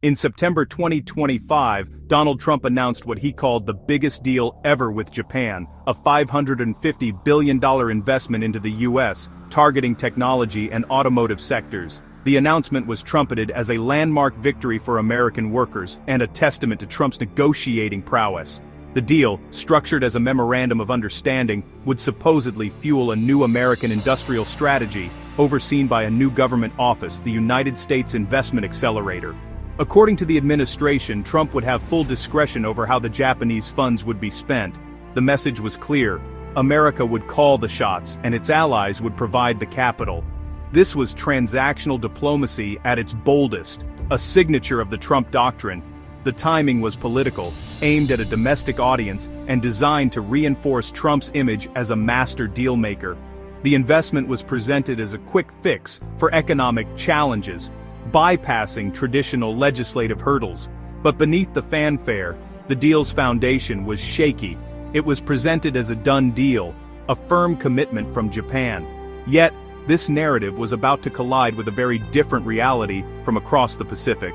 In September 2025, Donald Trump announced what he called the biggest deal ever with Japan, a $550 billion investment into the U.S., targeting technology and automotive sectors. The announcement was trumpeted as a landmark victory for American workers and a testament to Trump's negotiating prowess. The deal, structured as a memorandum of understanding, would supposedly fuel a new American industrial strategy, overseen by a new government office, the United States Investment Accelerator. According to the administration, Trump would have full discretion over how the Japanese funds would be spent. The message was clear: America would call the shots, and its allies would provide the capital. This was transactional diplomacy at its boldest, a signature of the Trump doctrine. The timing was political, aimed at a domestic audience, and designed to reinforce Trump's image as a master dealmaker. The investment was presented as a quick fix for economic challenges, bypassing traditional legislative hurdles. But beneath the fanfare, the deal's foundation was shaky. It was presented as a done deal, a firm commitment from Japan. Yet, this narrative was about to collide with a very different reality from across the Pacific.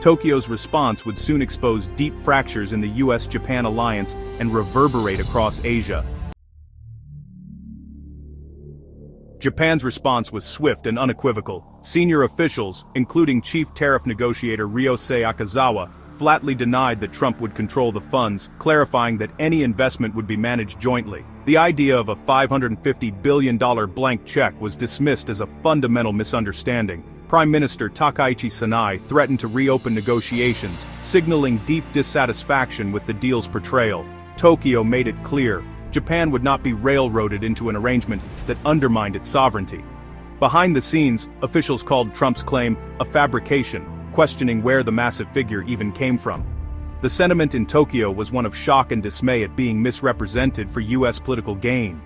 Tokyo's response would soon expose deep fractures in the US-Japan alliance and reverberate across Asia. Japan's response was swift and unequivocal. Senior officials, including Chief Tariff Negotiator Ryosei Akazawa, flatly denied that Trump would control the funds, clarifying that any investment would be managed jointly. The idea of a $550 billion blank check was dismissed as a fundamental misunderstanding. Prime Minister Takaichi Sanae threatened to reopen negotiations, signaling deep dissatisfaction with the deal's portrayal. Tokyo made it clear: Japan would not be railroaded into an arrangement that undermined its sovereignty. Behind the scenes, officials called Trump's claim a fabrication, questioning where the massive figure even came from. The sentiment in Tokyo was one of shock and dismay at being misrepresented for US political gain.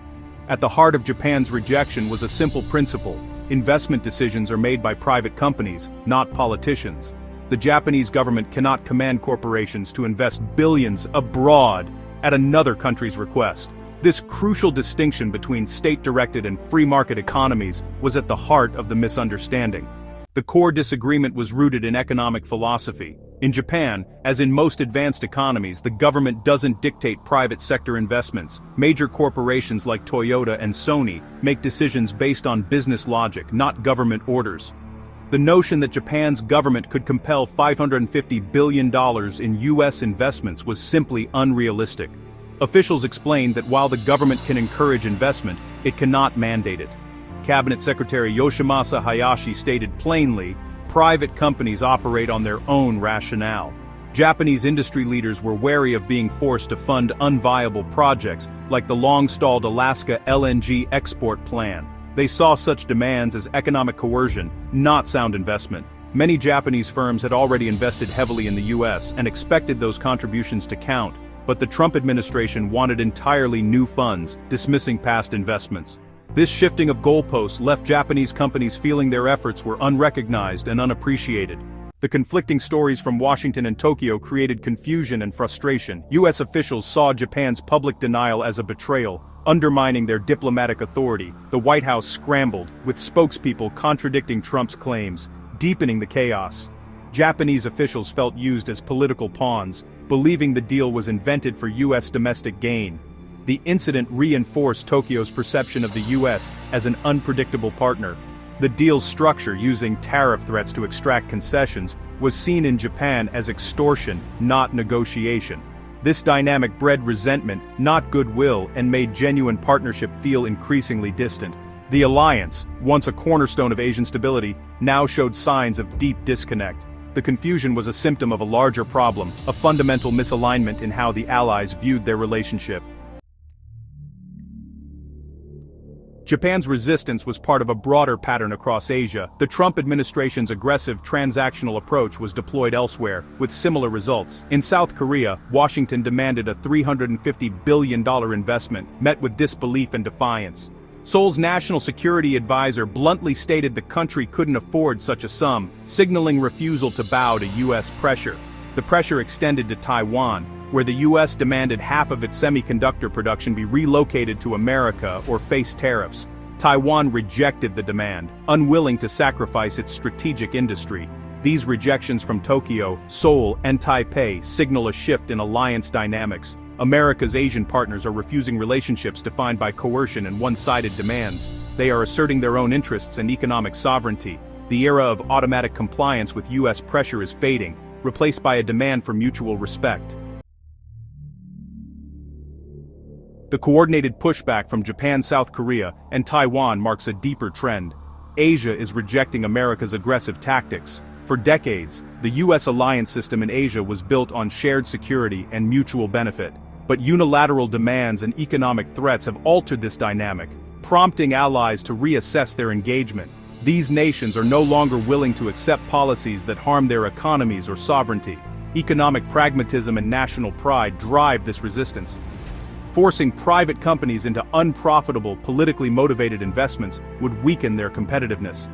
At the heart of Japan's rejection was a simple principle: investment decisions are made by private companies, not politicians. The Japanese government cannot command corporations to invest billions abroad at another country's request. This crucial distinction between state-directed and free-market economies was at the heart of the misunderstanding. The core disagreement was rooted in economic philosophy. In Japan, as in most advanced economies, the government doesn't dictate private sector investments. Major corporations like Toyota and Sony make decisions based on business logic, not government orders. The notion that Japan's government could compel $550 billion in US investments was simply unrealistic. Officials explained that while the government can encourage investment, it cannot mandate it. Cabinet Secretary Yoshimasa Hayashi stated plainly, private companies operate on their own rationale. Japanese industry leaders were wary of being forced to fund unviable projects like the long-stalled Alaska LNG export plan. They saw such demands as economic coercion, not sound investment. Many Japanese firms had already invested heavily in the US and expected those contributions to count, but the Trump administration wanted entirely new funds, dismissing past investments. This shifting of goalposts left Japanese companies feeling their efforts were unrecognized and unappreciated. The conflicting stories from Washington and Tokyo created confusion and frustration. US officials saw Japan's public denial as a betrayal, undermining their diplomatic authority. The White House scrambled, with spokespeople contradicting Trump's claims, deepening the chaos. Japanese officials felt used as political pawns, believing the deal was invented for US domestic gain. The incident reinforced Tokyo's perception of the US as an unpredictable partner. The deal's structure, using tariff threats to extract concessions, was seen in Japan as extortion, not negotiation. This dynamic bred resentment, not goodwill, and made genuine partnership feel increasingly distant. The alliance, once a cornerstone of Asian stability, now showed signs of deep disconnect. The confusion was a symptom of a larger problem, a fundamental misalignment in how the Allies viewed their relationship. Japan's resistance was part of a broader pattern across Asia. The Trump administration's aggressive transactional approach was deployed elsewhere, with similar results. In South Korea, Washington demanded a $350 billion investment, met with disbelief and defiance. Seoul's national security advisor bluntly stated the country couldn't afford such a sum, signaling refusal to bow to US pressure. The pressure extended to Taiwan, where the US demanded half of its semiconductor production be relocated to America or face tariffs. Taiwan rejected the demand, unwilling to sacrifice its strategic industry. These rejections from Tokyo, Seoul, and Taipei signal a shift in alliance dynamics. America's Asian partners are refusing relationships defined by coercion and one-sided demands. They are asserting their own interests and economic sovereignty. The era of automatic compliance with U.S. pressure is fading, replaced by a demand for mutual respect. The coordinated pushback from Japan, South Korea, and Taiwan marks a deeper trend. Asia is rejecting America's aggressive tactics. For decades, the U.S. alliance system in Asia was built on shared security and mutual benefit. But unilateral demands and economic threats have altered this dynamic, prompting allies to reassess their engagement. These nations are no longer willing to accept policies that harm their economies or sovereignty. Economic pragmatism and national pride drive this resistance. Forcing private companies into unprofitable, politically motivated investments would weaken their competitiveness.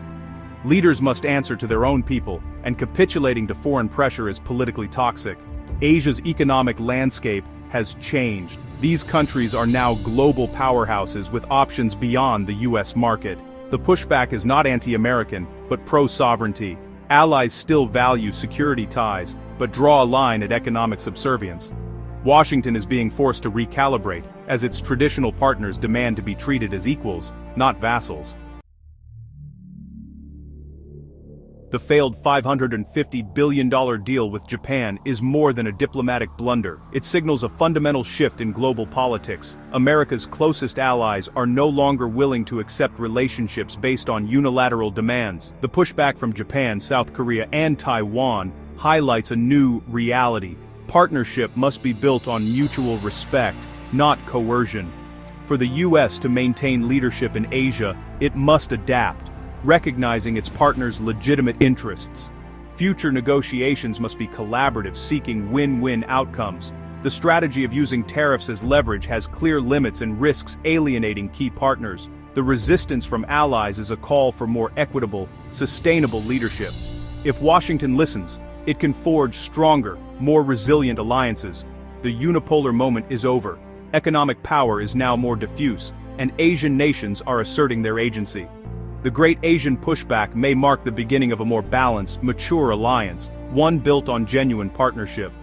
Leaders must answer to their own people, and capitulating to foreign pressure is politically toxic. Asia's economic landscape has changed. These countries are now global powerhouses with options beyond the U.S. market. The pushback is not anti-American, but pro-sovereignty. Allies still value security ties, but draw a line at economic subservience. Washington is being forced to recalibrate, as its traditional partners demand to be treated as equals, not vassals. The failed $550 billion deal with Japan is more than a diplomatic blunder. It signals a fundamental shift in global politics. America's closest allies are no longer willing to accept relationships based on unilateral demands. The pushback from Japan, South Korea, and Taiwan highlights a new reality. Partnership must be built on mutual respect, not coercion. For the U.S. to maintain leadership in Asia, it must adapt, recognizing its partners' legitimate interests. Future negotiations must be collaborative, seeking win-win outcomes. The strategy of using tariffs as leverage has clear limits and risks alienating key partners. The resistance from allies is a call for more equitable, sustainable leadership. If Washington listens, it can forge stronger, more resilient alliances. The unipolar moment is over. Economic power is now more diffuse, and Asian nations are asserting their agency. The Great Asian Pushback may mark the beginning of a more balanced, mature alliance, one built on genuine partnership.